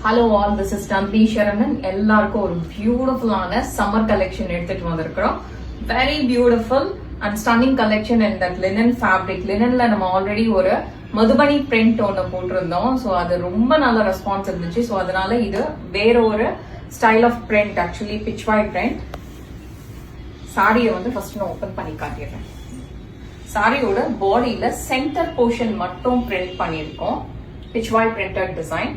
Hello all, this is Nandini Sharanan. எல்லாருக்கும் ஒரு பியூட்டிஃபுல்லான சம்மர் கலெக்ஷன் எடுத்துட்டு வந்திருக்கிறோம். Very beautiful and stunning collection and that linen fabric. லினன்ல நம்ம ஆல்ரெடி ஒரு மதுபனி பிரிண்ட் ஒன்று போட்டிருந்தோம். ஸோ அது ரொம்ப நல்ல ரெஸ்பான்ஸ் இருந்துச்சு. ஸோ அதனால இது வேற ஒரு style of print, actually Pichwai print. சாரியை வந்து ஃபர்ஸ்ட் நான் ஓப்பன் பண்ணி காட்டிடுறேன். சாரியோட பாடியில சென்டர் போர்ஷன் மட்டும் பிரிண்ட் பண்ணியிருக்கோம். Pichwai printed design.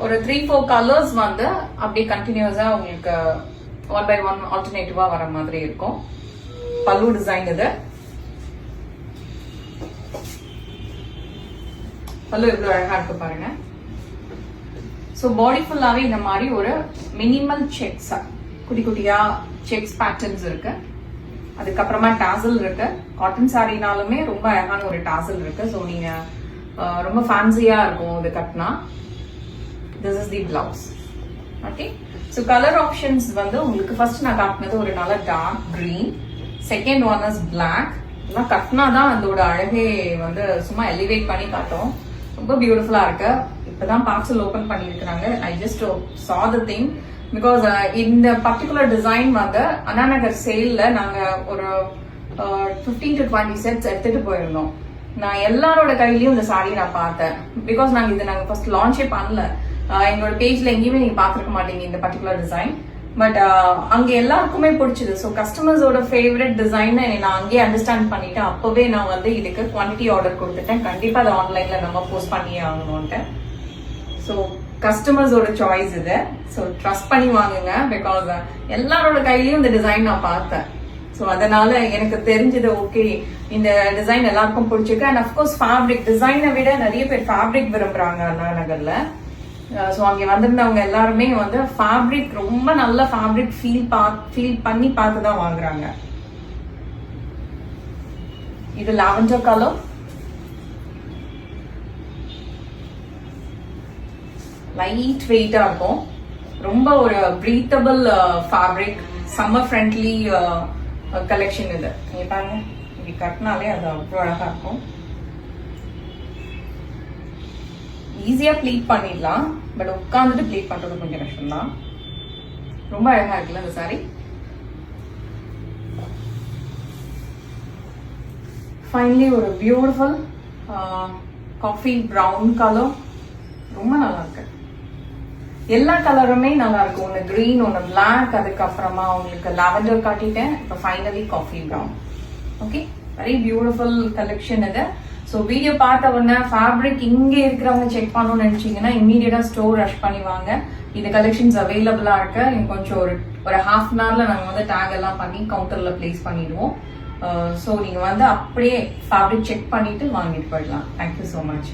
ஒரு 3-4 கலர்ஸ் வந்து அப்படியே கண்டினியூஸா உங்களுக்கு 1/1 ஆல்டர்னேட்டிவா வர மாதிரி இருக்கும். பல்லு டிசைன் இது. பல்லு எவ்வளவு அழகா இருக்கு பாருங்க. சோ பாடி ஃபுல்லாவே இந்த மாதிரி ஒரு மினிமல் செக்ஸ், குட்டி குட்டியா செக்ஸ் பேட்டர்ன்ஸ் இருக்கு. அதுக்கப்புறமா டாசல் இருக்கு. காட்டன் சாரினாலுமே ரொம்ப அழகான ஒரு டாசல் இருக்கு. ஸோ நீங்க ரொம்ப ஃபேன்சியா இருக்கும் இது கட்டினா. This is the blouse. Okay. So color options வந்து உங்களுக்கு ஃபர்ஸ்ட் நான் காட்டினது ஒரு நல்ல dark green, second one is black. இதெல்லாம் கட்டினா தான் அதோட அழகே வந்து சும்மா எலிவேட் பண்ணி காட்டும். ரொம்ப பியூட்டிஃபுல்லா இருக்கு. இப்பதான் பார்சல் ஓபன் பண்ணிருக்காங்க. I just saw the thing because இந்த பர்டிகுலர் டிசைன் வந்து அண்ணாநகர் சேல்ல நாங்க ஒரு 15 to 20 செட்ஸ் எடுத்துட்டு போயிருந்தோம். நான் எல்லாரோட கையிலயும் இந்த சாரி நான் பார்த்தேன். பிகாஸ் நாங்க ஃபர்ஸ்ட் லான்ச்சே பண்ணல. எங்களோட பேஜ்ல எங்கேயுமே நீங்க பாத்துருக்க மாட்டீங்க இந்த பர்டிகுலர் டிசைன். பட் அங்க எல்லாருக்குமே பிடிச்சது. ஸோ கஸ்டமர்ஸோட ஃபேவரட் டிசைன் நான் அங்கேயே அண்டர்ஸ்டாண்ட் பண்ணிட்டேன். அப்பவே நான் வந்து இதுக்கு குவான்டிட்டி ஆர்டர் கொடுத்துட்டேன். கண்டிப்பா அதை ஆன்லைன்ல நம்ம போஸ்ட் பண்ணியே ஆகணும்ட்டு. ஸோ கஸ்டமர்ஸோட சாய்ஸ் இது. ஸோ ட்ரஸ்ட் பண்ணி வாங்குங்க. பிகாஸ் எல்லாரோட கையிலயும் இந்த டிசைன் நான் பார்த்தேன். ஸோ அதனால எனக்கு தெரிஞ்சது ஓகே, இந்த டிசைன் எல்லாருக்கும் பிடிச்சிருக்கு. அண்ட் அஃப்கோர்ஸ் ஃபேப்ரிக் டிசைனை விட நிறைய பேர் ஃபேப்ரிக் விரும்புறாங்க அண்ணா நகர்ல. ஸோ அங்கே வந்திருந்தவங்க எல்லாருமே வந்து ஃபேப்ரிக், ரொம்ப நல்ல ஃபேப்ரிக் ஃபீல் பண்ணி பார்த்து தான் வாங்குறாங்க. இது லாவெண்டர் கலர். லைட் வெயிட்டா இருக்கும். ரொம்ப ஒரு breathable fabric, summer friendly collection இது. நீங்க பாருங்க, இப்படி கட்டினாலே அது அவ்வளோ அழகா இருக்கும். ஈஸியா ப்ளீட் பண்ணிடலாம். பட் உட்காந்துட்டு ப்ளீட் பண்றது கொஞ்சம் கஷ்டம் தான். ரொம்ப அழகா இருக்குல்ல இந்த சாரி. ஃபைனலி ஒரு பியூட்டிஃபுல் காஃபி ப்ரௌன் கலர். ரொம்ப நல்லா இருக்கு. எல்லா கலருமே நல்லா இருக்கு. ஒன்னு கிரீன், ஒன்னு பிளாக், அதுக்கப்புறமா உங்களுக்கு லாவெண்டர் காட்டிட்டேன். இப்போ finally coffee brown. Okay, very beautiful collection இது. ஸோ வீடியோ பார்த்த உடனே ஃபேப்ரிக் இங்கே இருக்கிறவங்க செக் பண்ணணும்னு நினைச்சீங்கன்னா இம்மீடியட்டா ஸ்டோர் ரஷ் பண்ணி வாங்க. இந்த கலெக்ஷன்ஸ் அவைலபிளா இருக்கு. கொஞ்சம் ஒரு ஹாஃப் அன் ஹவர்ல நாங்கள் வந்து டேக் எல்லாம் பண்ணி கவுண்டர்ல பிளேஸ் பண்ணிடுவோம். ஸோ நீங்க வந்து அப்படியே ஃபேப்ரிக் செக் பண்ணிட்டு வாங்கிட்டு போயிடலாம். Thank you so much.